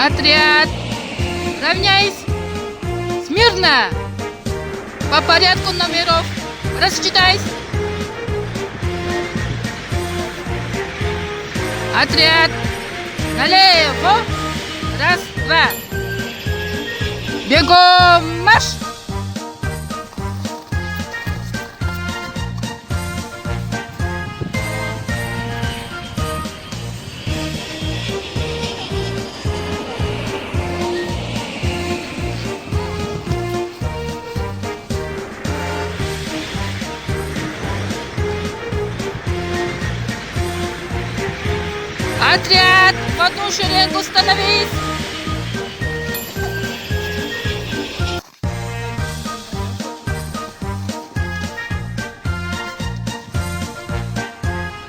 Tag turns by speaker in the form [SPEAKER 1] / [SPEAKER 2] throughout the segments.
[SPEAKER 1] Отряд! Равняйсь! Смирно! По порядку номеров. Рассчитайся! Отряд! Налево! Раз, два! Бегом марш! Отряд! В одну шеренгу становись!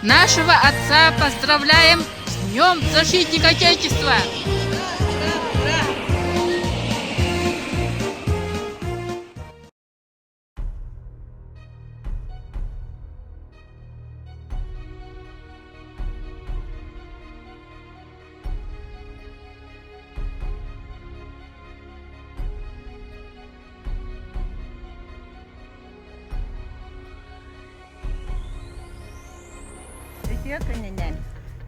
[SPEAKER 1] Нашего отца поздравляем с Днем Защитника Отечества!
[SPEAKER 2] Күнінен.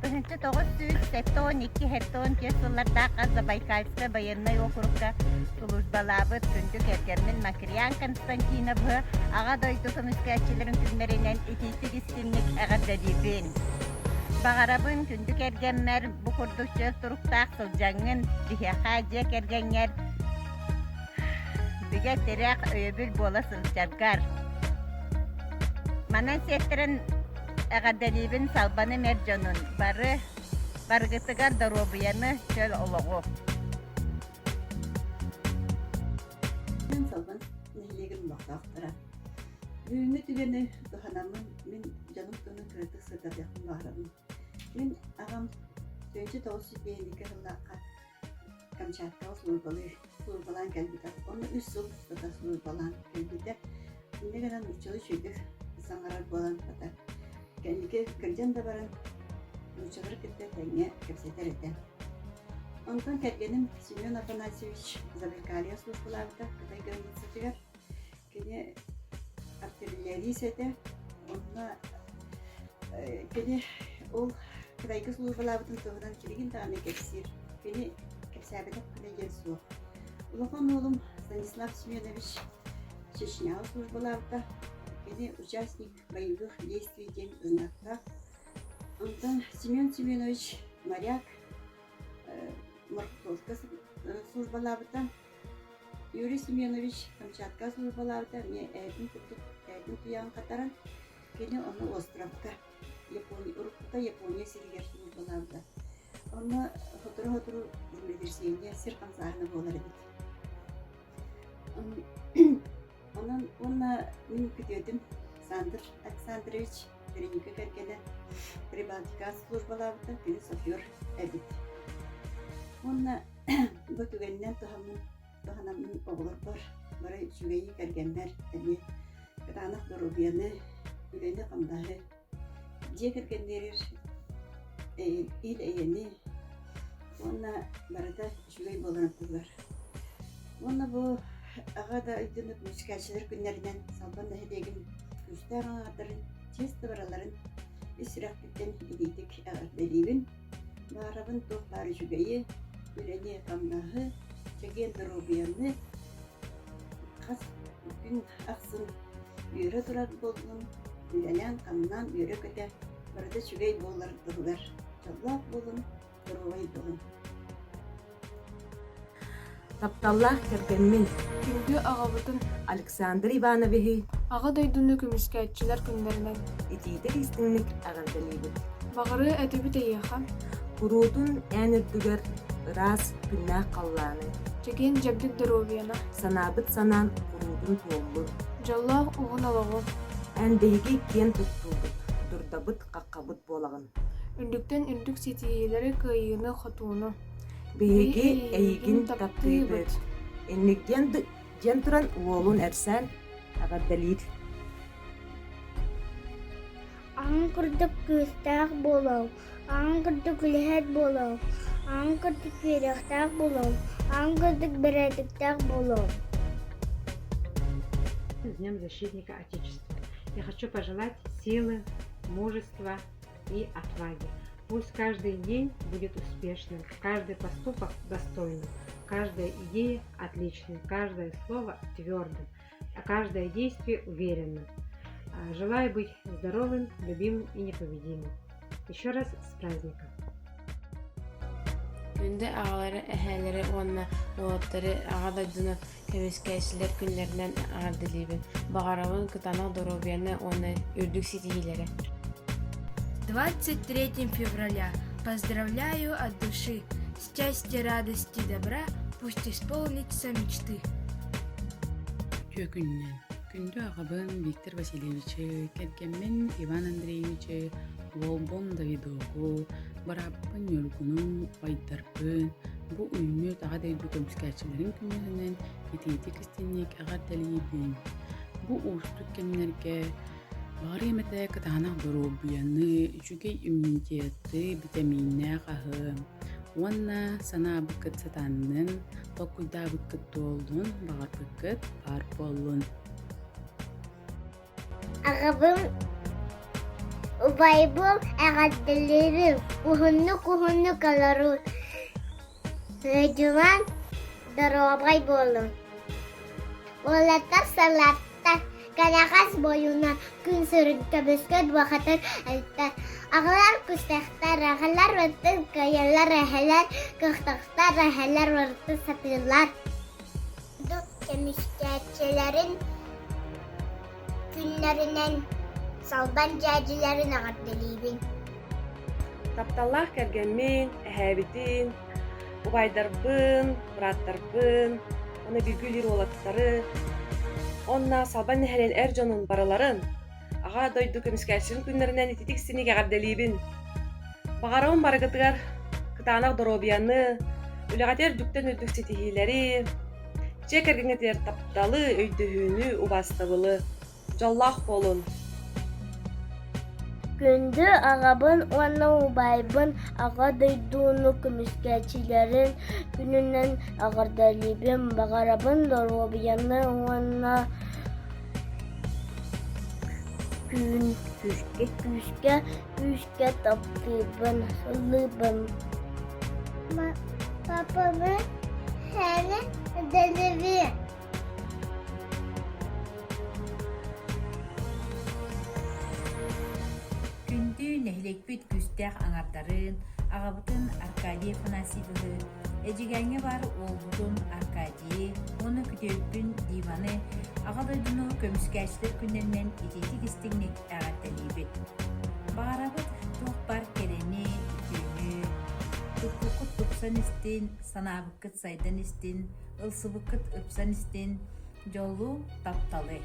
[SPEAKER 2] 1912-12 жыллардағы Забайкальская военный округка службалабыт күндік әргермен Макриян Константиновы аға дойды көміскәтчілерін күндерінен итейті кістімнік әғаддадебін. Бағарабын күндік әргенмер бұқырдықчы тұрықтақ сылжаңын дихеха жек әргенер бүге терек өйбіл бола сылжаргар. Манан сеттерін Әғадалибін салбаны мәржонын барғытығар даробияны чөл олығы.
[SPEAKER 3] Мен салбан нәйлегін бақтақтыра. Бүйіні түгені тұханамын мен жануқтының күреттік сырдар яқын бағырамын. Мен ағам 1992 жыллаққа Камчатқа службалан кәлбіті. Оны 3 жыл тұта службалан кәлбіті. Негенен ұчылы шүйдік саңарар болан бата. Кәліке кірден да барын ұчығыр кетті тәңе кәпсетер еті. Онтан кәргенім Семен Афанасьевич Забайкалья службаларда қытай граница тігер. Кене артиллерия сеті. Онна кене ол қытайғы службалардың тұғынан келеген тағаны кәпсер. Кене кәпсәбедіп қылеген суық. Улақан олым Станислав Семенович Чечняға службаларда кене участник боевых действий ден знакта. Антон Семен Семенович моряк морковка службаларда. Юрий Семенович Камчатка службаларда. Мен әйдің туян қатаран кене оны островка Урукта Япония сиргер службаларда. Оны хотыру медресене сир қамсағыны болар еді. Онна мен күтедім Сандр Александрович Вереника кәргені Прибалтика службаларда кені софер әбет. Онна бұтугеннен тұханамның оғылыр бар. Бары жүгейі кәргенлер әне қытанық дұрубияны үлені қамдағы. Же кәргенлерер ил әйені. Онна барыда жүгей боларын тұлар. Онна бұл ағада үйденіп мүскәшілер күнлерінен салбан әйдеген күштер ағадырын, честі бараларын үсірақ біттен едейдік әғардалейбін. Бағарабын тоқлары жүгейі, үлене қамдағы, чәген дұрубияны, қас күн ақсын үйірі тұрар болдың, үленен қамнан үйірі көте, барды жүгей болар дұрылар. Жаллақ болын, дұрулай болын.
[SPEAKER 4] Тапталлах кергенмен
[SPEAKER 5] Күнгі ағабытын
[SPEAKER 4] Александр Ивановичи
[SPEAKER 5] аға дойдуны көміскәтчілер күндерінен.
[SPEAKER 4] итидер истинник агардалибит.
[SPEAKER 5] Бағыры әтөбіт әйеха,
[SPEAKER 4] Курудун ән үрдүгер ырас күннәк қалланы.
[SPEAKER 5] чеген жабдік дұробияна.
[SPEAKER 4] Санабыт санан курудун туоллур.
[SPEAKER 5] Жаллах уғын алығы.
[SPEAKER 4] Әндейги кен туттулдут. Дурдабыт қаққабыт болагын.
[SPEAKER 5] Үндіктен үндік сетиелері кайыны хотуыны.
[SPEAKER 4] Бейги әйгин таптыйбыт. Эннигден жентуран уолун әрсән агардалит.
[SPEAKER 6] Аңғырдық көстәк болау, аңғырдық үләт болау, Аңгырдык верехтак болом. Аңгырдык бередиктак болом.
[SPEAKER 7] С Днем защитника Отечества. Я хочу пожелать силы, мужества и отваги. Пусть каждый день будет успешным, каждый поступок достойным, каждая идея отличной, каждое слово твердым, а каждое действие уверенным. Желаю быть здоровым, любимым и непобедимым. Еще раз с праздником.
[SPEAKER 5] Күнде ағалары, әһәлері, онна, олаттары, ағадайдыны кәмескәсілер күнлерінен ағардылейбін. Бағарауын кытанақ доробияны, оны үрдік сетихилері.
[SPEAKER 8] 23 февраля. Поздравляю от души. Счастья, радости, добра, пусть исполнится мечты.
[SPEAKER 9] Күннен. Күнді ағабын Виктор Васильевичі, кәркеммен Иван Андреевичі, Волбон Давидову, бараппын Йоргунун Байдарпын, bu ünlü daha da kömskәчеләрен күннәреннән етейдік істенек ағар дәлейбін. Bu уыстық кәмнәргә бағар емәтә кытағанақ дұру бұяны, жүгей иммунитеті, витаминнә қағы. Онна сана бұқыт сатанның, тоқуйда бұқыт толдың, бағар бұқыт бар болын.
[SPEAKER 6] Ağabım, ubaybım, ağadelerim, uhunlu kalarım. Recuman, darabay bolum. Olatar salatta, kanakas boyuna, gün sürün köbüsküt vakıtır elter. Ağlar küstekler, ağlar vırtır, kayalar eheler, kıhtaklar eheler vırtır satırlar. Dok kemişketçilerin günlerinden salban cəcilərin ağardəliyibin.
[SPEAKER 10] Тапталлах кәргәнмен, әһәбитин, убайдарбын, бұраттарбын, оны бігілер олаттары, онна салбан нәхәлен әр жонын бараларын, аға дойды көміскәлшін күнлерінен ететік сенеге ғабдәлейбін. Бағарауын барығытығар кытағанақ доробияны, үліғатер дүктен өдік сетихилері, чек әргіңетер тапталы өйдіхіні убастығылы, жаллах болын.
[SPEAKER 6] Gündü ağabın, ona ubaybın, ağa duyduğunu kümüskəçilərin günündən ağardəlibin, bağarabın dorobiyanı ona küske taptıbın, sılıbın. Papamı hele delivi.
[SPEAKER 11] Күнді нәхлекпет күстәқ аңардарын, ағабытын Аркадий Фанасидығы, әжігәңе бар олбудын Аркадий, оны күтеуттін диваны, ағадайдыны көміскәшілер күннермен ететік істігнек әғаттәлейбет. Бағарабыт тоқ бар керені, үтіні, тұққықыт тұқсан істен, санабыққыт сайдан істен, ылсыбыққыт ұпсан істен, жолу тапталы.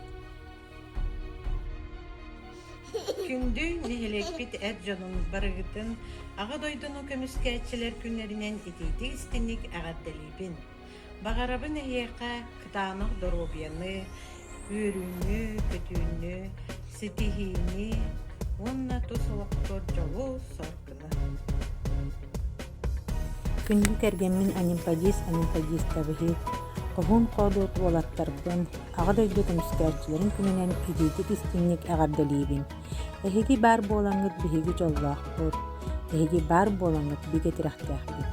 [SPEAKER 12] Күнді нехелекпет әр жонын барығытын, аға дойдыны көміскәтчілер күнлерінен етейдік істенік әғаддәлейбін. Бағарабын әйеқа кытағанық доробияны, өріні, көтіні, сетихini, онна тосылықтор жолу сорқыны.
[SPEAKER 13] Күнді кәргенмін анимпадис табығы, Қоғын қодут олаттарбын, ағад өйді көміскәрчілерін күнінен едейдік істемнік әғардалейбін. Әхеги бар болаңыт біхеги жоллақ бұд, әхеги бар болаңыт бігетірақтақ бұд.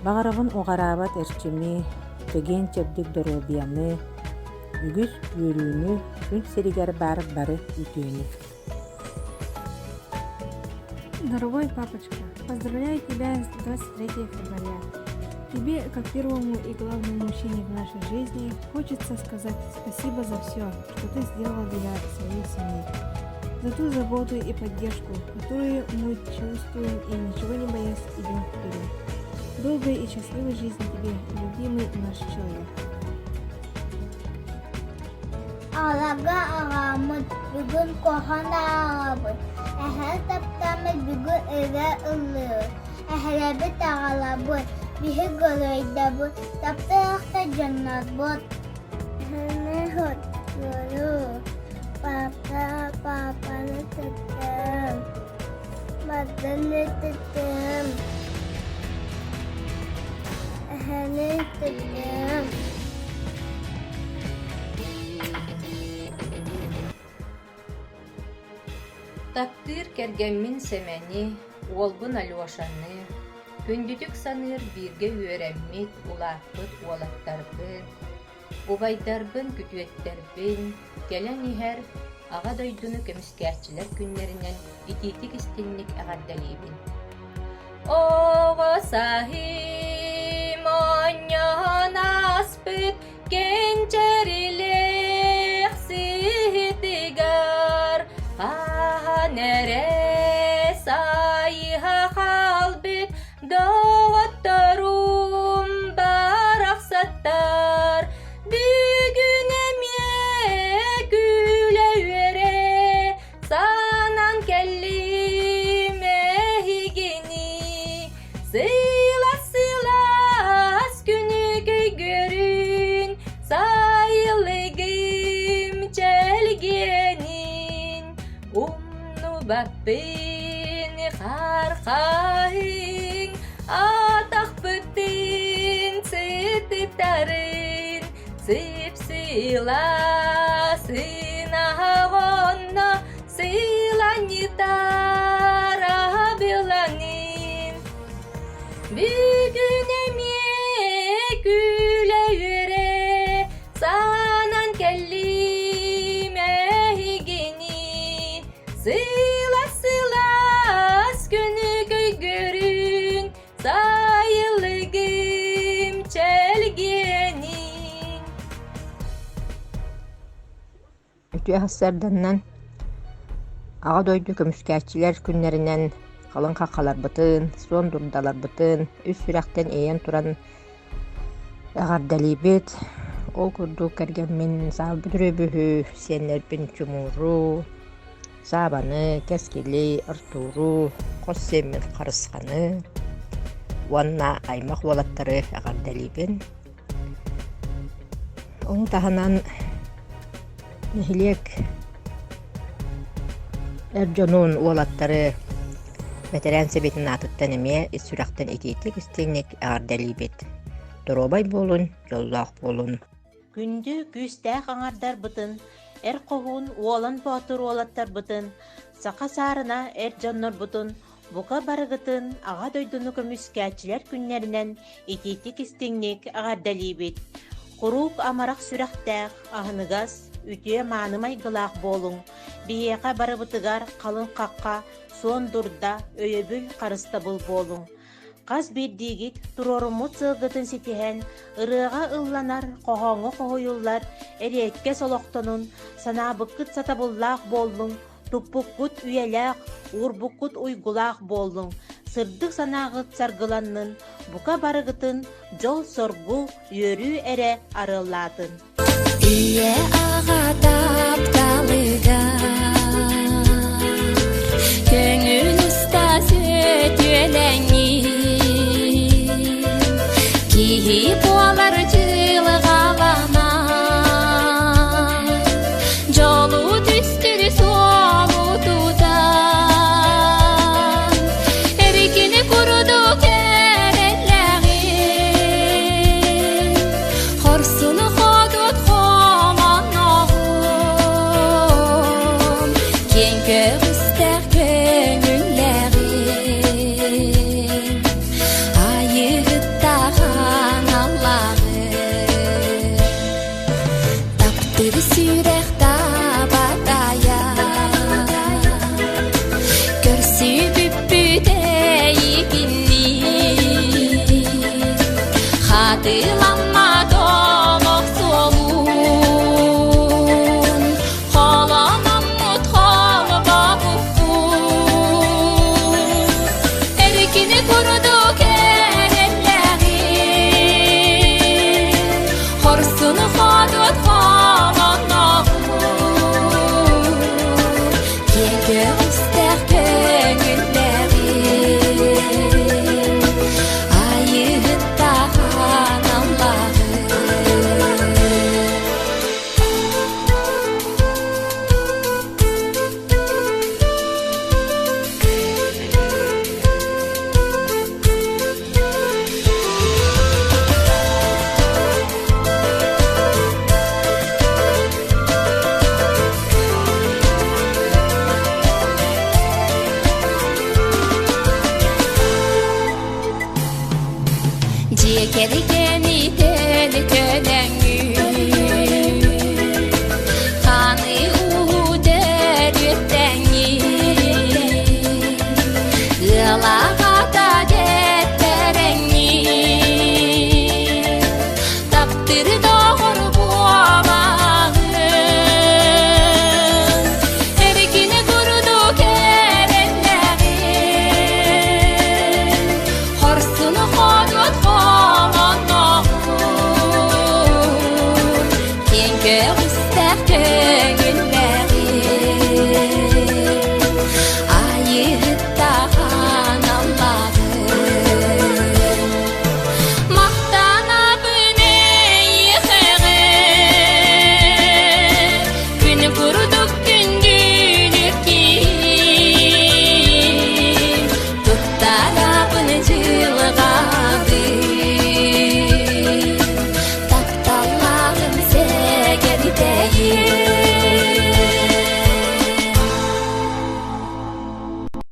[SPEAKER 13] Бағарабын оғарабат әрчімі, төген чәбдік доробияны, үгіз өріні, күн серігер бары үтіні.
[SPEAKER 14] Дорогой папочка, поздравляю тебя с 23 февраля. Тебе, как первому и главному мужчине в нашей жизни, хочется сказать спасибо за все, что ты сделал для своей семьи. За ту заботу и поддержку, которую мы чувствуем и ничего не боясь идем вперед. Долгой и счастливой жизни тебе, любимый наш человек.
[SPEAKER 6] Alaga ağamın, bugün kohana ağabın. Ehel taptamız bugün eve ılıyor. Ehlebi ağalabın. Bihi gölüyde bu, taptığıqta cennet bot. Ne hutlu, papanı tuttum, madını tuttum. Tuttım.
[SPEAKER 15] Таптыр кергеммин семени, уолбун Алешаны, күндүдүк саныр бирге үөрэммит улааппыт уолаттарбын, убайдарбын күтүөттербин, келен иһэр аға дойдуну кемискääчилер күннеринен ититик истинник агардалиибин. Оҕо сахим оньоон аспыт кенчерилэх ситигар нере сайха халбит доғотторум барақсаттар бүгін эме күлеуере санан келлим эхигини сыйлас күні көйгөрүн сайылыгым челгенин Баппин хархаин атах пытин цититарын ципсила сынагонно сыланитара беланин бүгүн эме күлеуере санан келлим эхигини Сылас күні көйгөрүн сайылыгым челгенин.
[SPEAKER 16] Үтүе хассарданнан аға дойду көмүскәчилер күннеринен қалын қақаларбытын, сон дурдаларбытын, үс сүрәктен эйен туран агардалибит. Ол курду кергенмин саалбы дүрөбүхү, сенлербин чумуру, сабаны, кескили, ыртуру, қоссеммен қарысқаны, уанна аймақ уолаттары агардалибин. Оны таханан нехилек эрджонун уолаттары ветеран себетин атыттан эме сүрактен ититик истеңник агардалибит. Доробай болун, жоллах болун.
[SPEAKER 17] Күндү күстәк аңардар бытын, эр қоғун уолан потур уолаттар бытын, сақа сарына эр жоннор бутын, бука барыгытын аға дойдуну көмүскәчилер күннеринен ититик истеңник агардалибит. Курук амарак сүрәктәк агыныгас үтүе маанымай гылаак болуң, биеқа барыбытыгар қалын қаққа сон дурда өйөбүл қарыстабыл болуң. Қаз бердигит турорумут сылгытын сетиһэн ырыға ылланар қоһоңо қоһойуллар эриекке солоқтонун санаабыккыт сатабыллаах боллуң, туппуккут үйелээх уурбуккут уйгулаах боллуң, сырдык санаагыт саргыланнын бука барыгытын жол соргу үөрүү эре арыллаатын.
[SPEAKER 18] Үйе аға тапталыгар көңүл уста сөтүөлэңи кихи буалар жылгалана жолу түстүр суолутудан эрикини куруду кереллэги хорсуну ходут хомоногун кеңкө ыстак көңүллэги айыгыттаган аллары таптыр сүрэх табатая көрсүбүп бүтейгинни хатыламма домок солун холонаммут холбабуккун эрикини куруду кереллэги хорсуну ходут хомоногун кеңкө ыстак көңүллэги айыгыттаган аллары ekeni